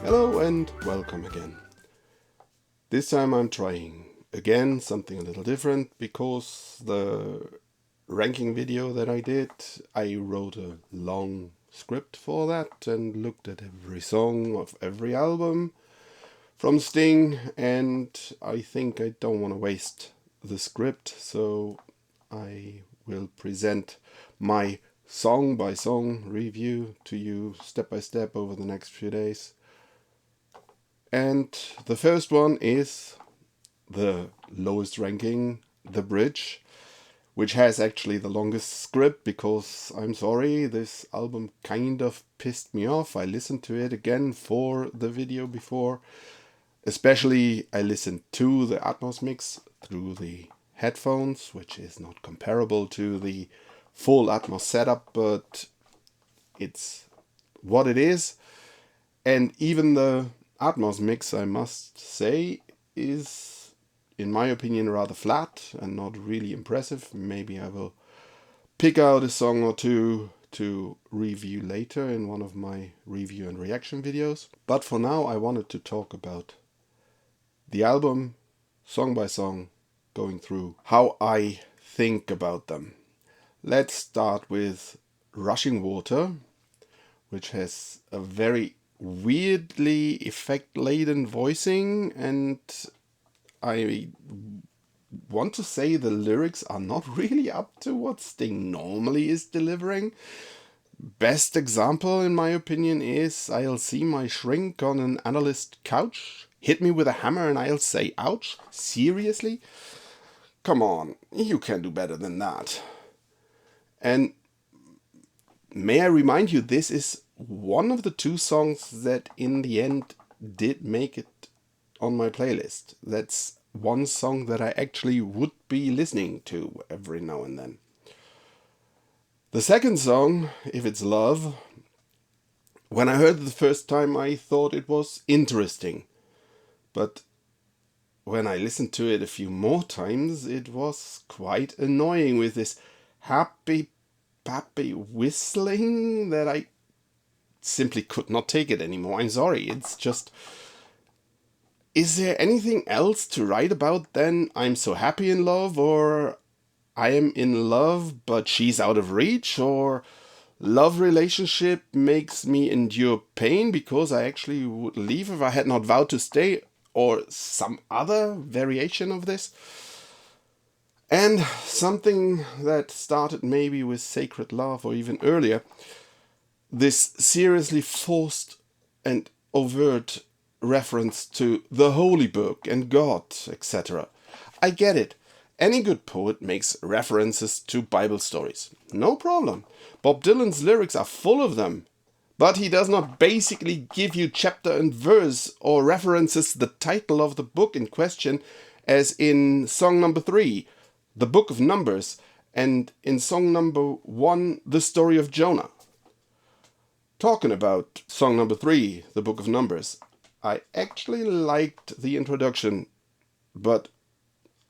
Hello and welcome again. This time I'm trying again something a little different because the ranking video that I did, I wrote a long script for that and looked at every song of every album from Sting, and I think I don't want to waste the script, so I will present my song by song review to you step by step over the next few days. And the first one is the lowest ranking, The Bridge, which has actually the longest script because, I'm sorry, this album kind of pissed me off. I listened to it again for the video before. Especially I listened to the Atmos mix through the headphones, which is not comparable to the full Atmos setup, but it's what it is. And even the Atmos mix, I must say, is, in my opinion, rather flat and not really impressive. Maybe I will pick out a song or two to review later in one of my review and reaction videos. But for now, I wanted to talk about the album, song by song, going through how I think about them. Let's start with Rushing Water, which has a very weirdly effect-laden voicing, and I want to say the lyrics are not really up to what Sting normally is delivering. Best example, in my opinion, is I'll see my shrink on an analyst couch, hit me with a hammer and I'll say ouch. Seriously? Come on, you can do better than that. And may I remind you, this is one of the two songs that in the end did make it on my playlist. That's one song that I actually would be listening to every now and then. The second song, If It's Love, when I heard it the first time I thought it was interesting. But when I listened to it a few more times, it was quite annoying with this happy pappy whistling that I simply could not take it anymore. I'm sorry, it's just... Is there anything else to write about than I'm so happy in love, or I am in love but she's out of reach, or love relationship makes me endure pain because I actually would leave if I had not vowed to stay, or some other variation of this? And something that started maybe with Sacred Love or even earlier, this seriously forced and overt reference to the Holy Book and God, etc. I get it. Any good poet makes references to Bible stories. No problem. Bob Dylan's lyrics are full of them. But he does not basically give you chapter and verse or references the title of the book in question, as in song number 3, The Book of Numbers, and in song number 1, The Story of Jonah. Talking about song number 3, The Book of Numbers, I actually liked the introduction, but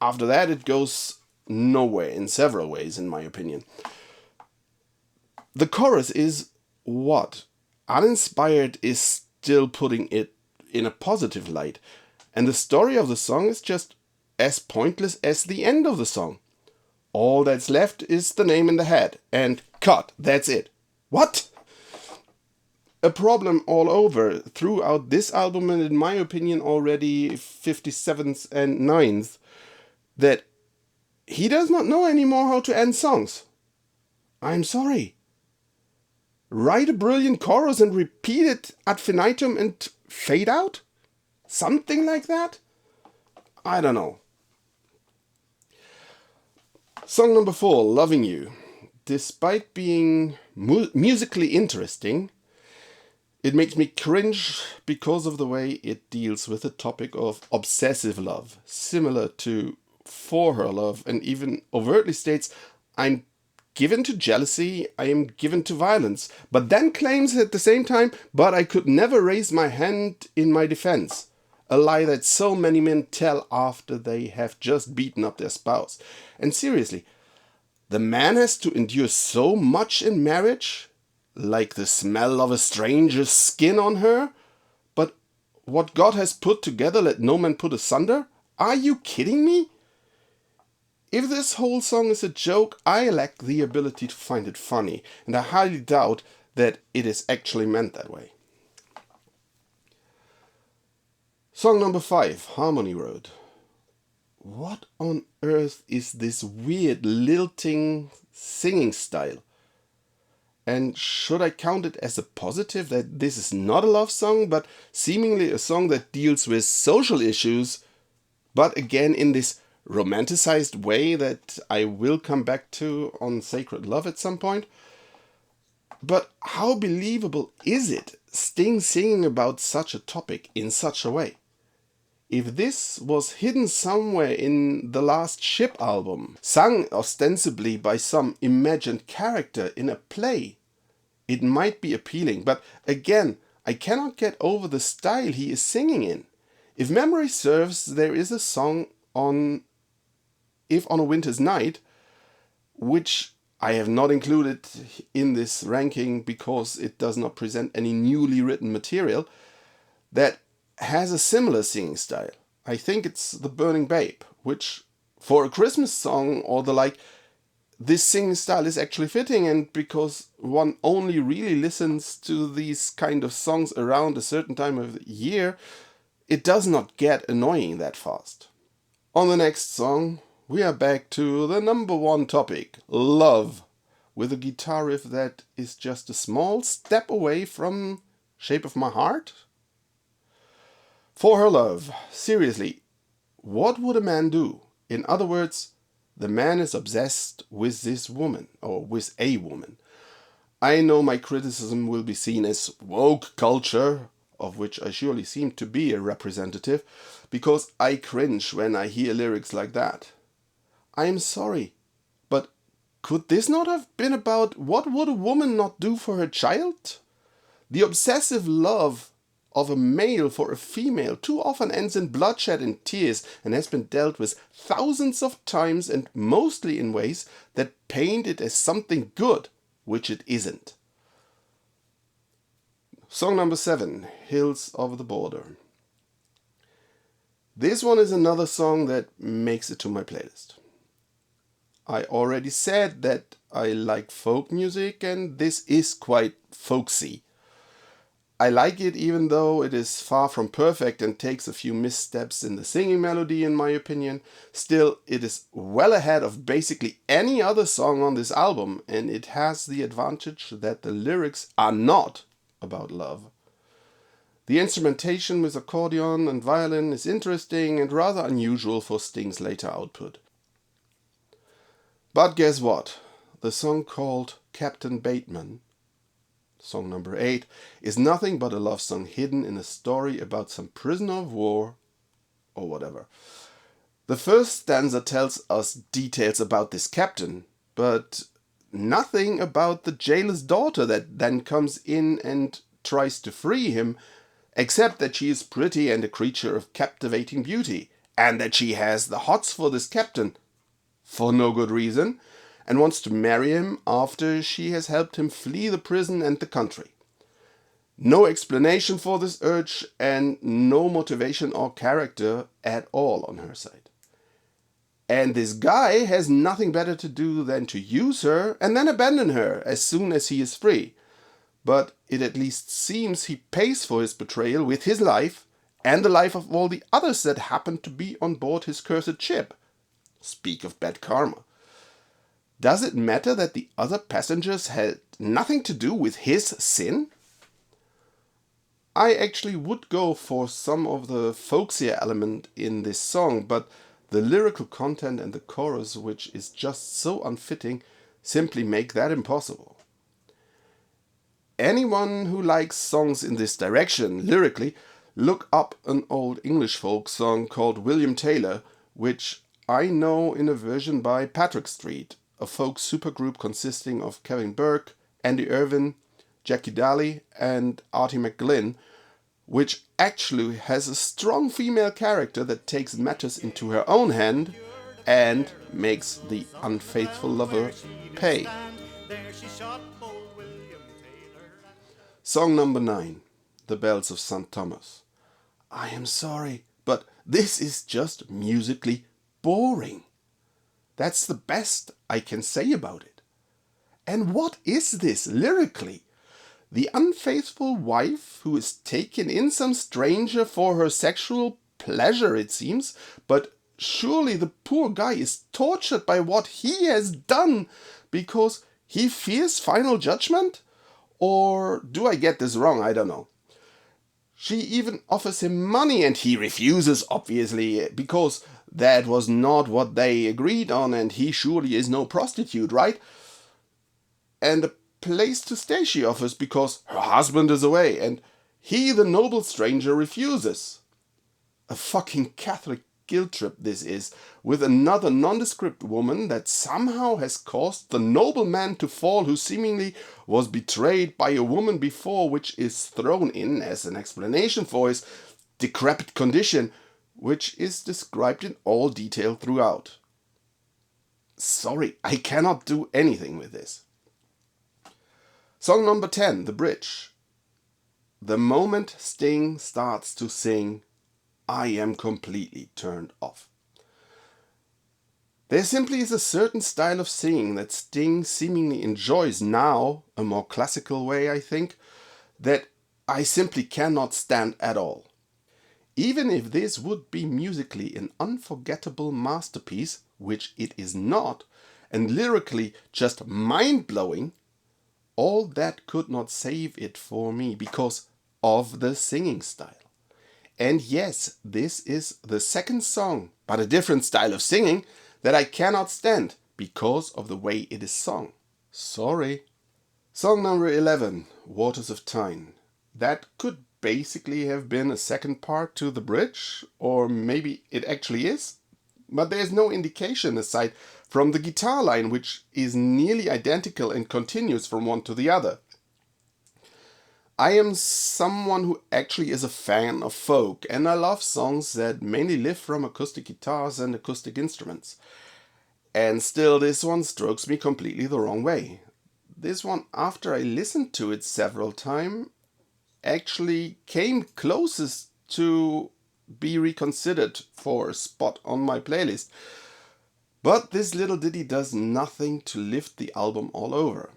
after that it goes nowhere in several ways, in my opinion. The chorus is what? Uninspired is still putting it in a positive light, and the story of the song is just as pointless as the end of the song. All that's left is the name in the head, and cut, that's it. What? A problem all over throughout this album, and in my opinion already 57th and 9th, that he does not know anymore how to end songs. I'm sorry. Write a brilliant chorus and repeat it ad infinitum and fade out? Something like that? I don't know. Song number 4, Loving You. Despite being musically interesting, it makes me cringe because of the way it deals with the topic of obsessive love, similar to For Her Love, and even overtly states, I'm given to jealousy, I am given to violence, but then claims at the same time, but I could never raise my hand in my defense. A lie that so many men tell after they have just beaten up their spouse. And seriously, the man has to endure so much in marriage, like the smell of a stranger's skin on her, but What God has put together, let no man put asunder? Are you kidding me? If this whole song is a joke, I lack the ability to find it funny, and I highly doubt that it is actually meant that way. Song number 5, Harmony Road. What on earth is this weird lilting singing style? And should I count it as a positive that this is not a love song, but seemingly a song that deals with social issues, but again in this romanticized way that I will come back to on Sacred Love at some point? But how believable is it, Sting singing about such a topic in such a way? If this was hidden somewhere in the last Ship album, sung ostensibly by some imagined character in a play, it might be appealing, but again, I cannot get over the style he is singing in. If memory serves, there is a song on If on a Winter's Night, which I have not included in this ranking because it does not present any newly written material, that has a similar singing style. I think it's The Burning Babe, which for a Christmas song or the like, this singing style is actually fitting, and because one only really listens to these kind of songs around a certain time of the year, it does not get annoying that fast. On the next song, we are back to the number one topic, love, with a guitar riff that is just a small step away from Shape of My Heart. For her love, seriously, what would a man do? In other words, the man is obsessed with this woman, or with a woman. I know my criticism will be seen as woke culture, of which I surely seem to be a representative, because I cringe when I hear lyrics like that. I am sorry, but could this not have been about what would a woman not do for her child? The obsessive love of a male for a female too often ends in bloodshed and tears, and has been dealt with thousands of times and mostly in ways that paint it as something good, which it isn't. Song number 7, Hills of the Border. This one is another song that makes it to my playlist. I already said that I like folk music, and this is quite folksy. I like it even though it is far from perfect and takes a few missteps in the singing melody in my opinion. Still, it is well ahead of basically any other song on this album, and it has the advantage that the lyrics are not about love. The instrumentation with accordion and violin is interesting and rather unusual for Sting's later output. But guess what? The song called Captain Bateman, song number 8, is nothing but a love song hidden in a story about some prisoner of war or whatever. The first stanza tells us details about this captain, but nothing about the jailer's daughter that then comes in and tries to free him, except that she is pretty and a creature of captivating beauty, and that she has the hots for this captain, for no good reason, and wants to marry him after she has helped him flee the prison and the country. No explanation for this urge and no motivation or character at all on her side. And this guy has nothing better to do than to use her and then abandon her as soon as he is free. But it at least seems he pays for his betrayal with his life and the life of all the others that happen to be on board his cursed ship. Speak of bad karma. Does it matter that the other passengers had nothing to do with his sin? I actually would go for some of the folksier element in this song, but the lyrical content and the chorus, which is just so unfitting, simply make that impossible. Anyone who likes songs in this direction, lyrically, look up an old English folk song called William Taylor, which I know in a version by Patrick Street, a folk supergroup consisting of Kevin Burke, Andy Irvin, Jackie Daly, and Artie McGlynn, which actually has a strong female character that takes matters into her own hand and makes the unfaithful lover pay. Song number 9, The Bells of St. Thomas. I am sorry, but this is just musically boring. That's the best I can say about it. And what is this lyrically? The unfaithful wife who is taken in some stranger for her sexual pleasure, it seems, but surely the poor guy is tortured by what he has done because he fears final judgment? Or do I get this wrong? I don't know. She even offers him money and he refuses, obviously, because that was not what they agreed on and he surely is no prostitute, right? And a place to stay she offers because her husband is away and he, the noble stranger, refuses. A fucking Catholic guilt trip this is, with another nondescript woman that somehow has caused the noble man to fall who seemingly was betrayed by a woman before, which is thrown in as an explanation for his decrepit condition, which is described in all detail throughout. Sorry, I cannot do anything with this. Song number 10, The Bridge. The moment Sting starts to sing, I am completely turned off. There simply is a certain style of singing that Sting seemingly enjoys now, a more classical way I think, that I simply cannot stand at all. Even if this would be musically an unforgettable masterpiece, which it is not, and lyrically just mind-blowing, all that could not save it for me because of the singing style. And yes, this is the second song, but a different style of singing, that I cannot stand because of the way it is sung. Sorry. Song number 11, Waters of Tyne. That could basically have been a second part to The Bridge, or maybe it actually is. But there's no indication aside from the guitar line, which is nearly identical and continues from one to the other. I am someone who actually is a fan of folk, and I love songs that mainly live from acoustic guitars and acoustic instruments. And still, this one strokes me completely the wrong way. This one, after I listened to it several times, actually came closest to be reconsidered for a spot on my playlist. But this little ditty does nothing to lift the album all over.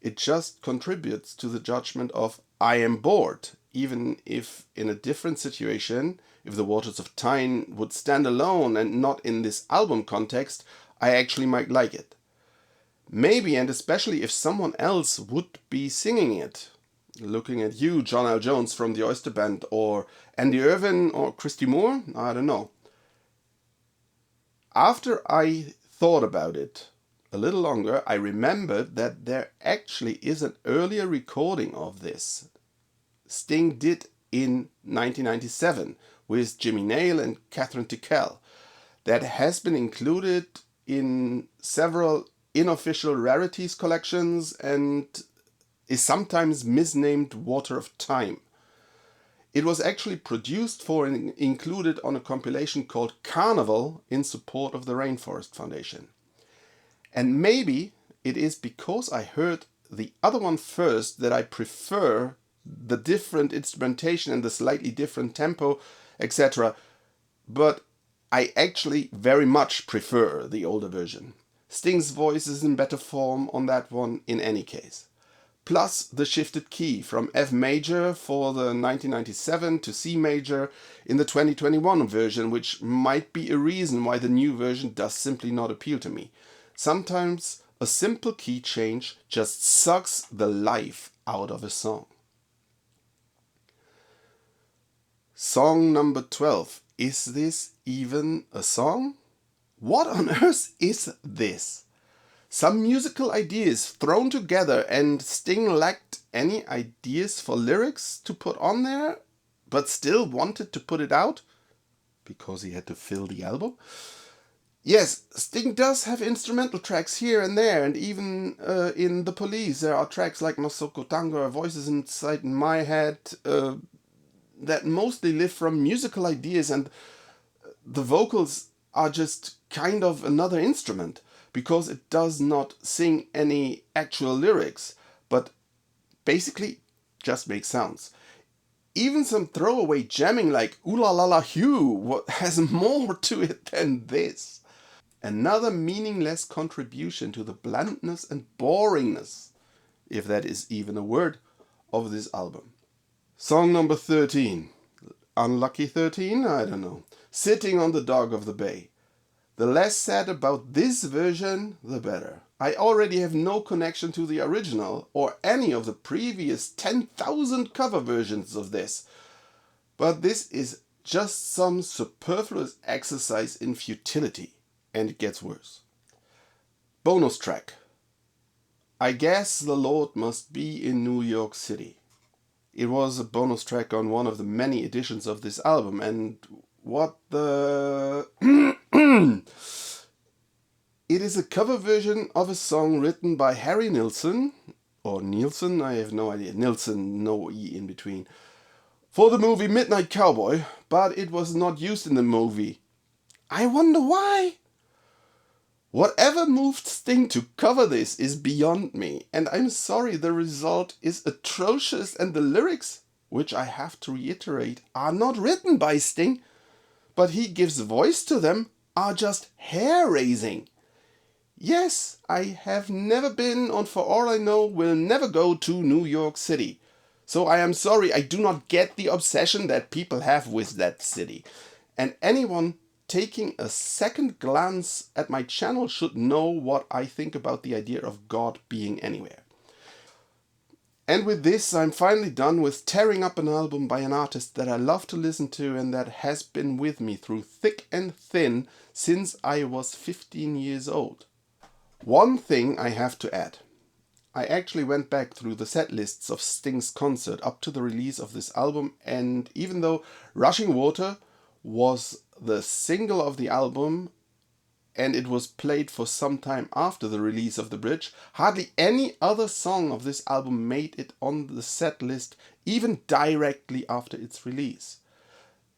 It just contributes to the judgment of I am bored, even if in a different situation, if the Waters of Tyne would stand alone and not in this album context, I actually might like it. Maybe and especially if someone else would be singing it. Looking at you, John L. Jones from the Oyster Band, or Andy Irvin or Christy Moore, I don't know. After I thought about it a little longer, I remembered that there actually is an earlier recording of this. Sting did in 1997 with Jimmy Nail and Catherine Tickell. That has been included in several unofficial rarities collections and is sometimes misnamed Water of Time. It was actually produced for and included on a compilation called Carnival in support of the Rainforest Foundation. And maybe it is because I heard the other one first that I prefer the different instrumentation and the slightly different tempo, etc. But I actually very much prefer the older version. Sting's voice is in better form on that one in any case. Plus the shifted key from F major for the 1997 to C major in the 2021 version, which might be a reason why the new version does simply not appeal to me. Sometimes a simple key change just sucks the life out of a song. Song number 12. Is this even a song? What on earth is this? Some musical ideas thrown together, and Sting lacked any ideas for lyrics to put on there, but still wanted to put it out because he had to fill the album. Yes, Sting does have instrumental tracks here and there, and even in The Police there are tracks like Masoko Tango or Voices Inside My Head that mostly live from musical ideas, and the vocals are just kind of another instrument because it does not sing any actual lyrics, but basically just makes sounds. even some throwaway jamming like Ooh La La La Hugh has more to it than this. Another meaningless contribution to the blandness and boringness, if that is even a word, of this album. Song number 13. Unlucky 13? I don't know. Sitting on the Dock of the Bay. The less said about this version, the better. I already have no connection to the original or any of the previous 10,000 cover versions of this. But this is just some superfluous exercise in futility. And it gets worse. Bonus track. I guess the Lord must be in New York City. It was a bonus track on one of the many editions of this album, and what the... It is a cover version of a song written by Harry Nilsson, or Nielsen, I have no idea, Nilsson, no E in between, for the movie Midnight Cowboy, but it was not used in the movie. I wonder why? Whatever moved Sting to cover this is beyond me, and I'm sorry, the result is atrocious, and the lyrics, which I have to reiterate, are not written by Sting, but he gives voice to them, are just hair-raising. Yes, I have never been, and for all I know, will never go to New York City. So I am sorry, I do not get the obsession that people have with that city. And anyone taking a second glance at my channel should know what I think about the idea of God being anywhere. And with this, I'm finally done with tearing up an album by an artist that I love to listen to and that has been with me through thick and thin since I was 15 years old. One thing I have to add. I actually went back through the set lists of Sting's concert up to the release of this album, and even though Rushing Water was the single of the album and it was played for some time after the release of The Bridge, hardly any other song of this album made it on the set list even directly after its release.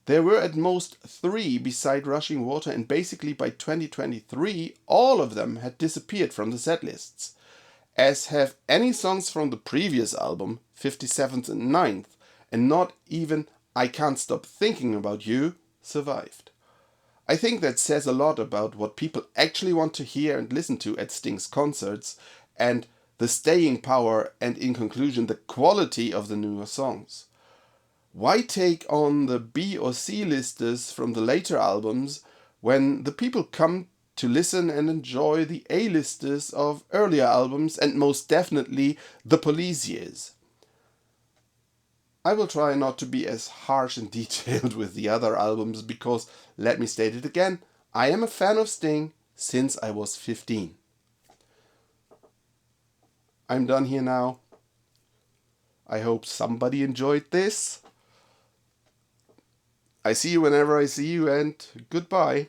There were at most 3 beside Rushing Water, and basically by 2023 all of them had disappeared from the set lists, as have any songs from the previous album, 57th and 9th, and not even I Can't Stop Thinking About You survived. I think that says a lot about what people actually want to hear and listen to at Sting's concerts, and the staying power and, in conclusion, the quality of the newer songs. Why take on the B or C listers from the later albums when the people come to listen and enjoy the A-listers of earlier albums, and most definitely the Police years? I will try not to be as harsh and detailed with the other albums because, let me state it again, I am a fan of Sting since I was 15. I'm done here now. I hope somebody enjoyed this. I see you whenever I see you, and goodbye.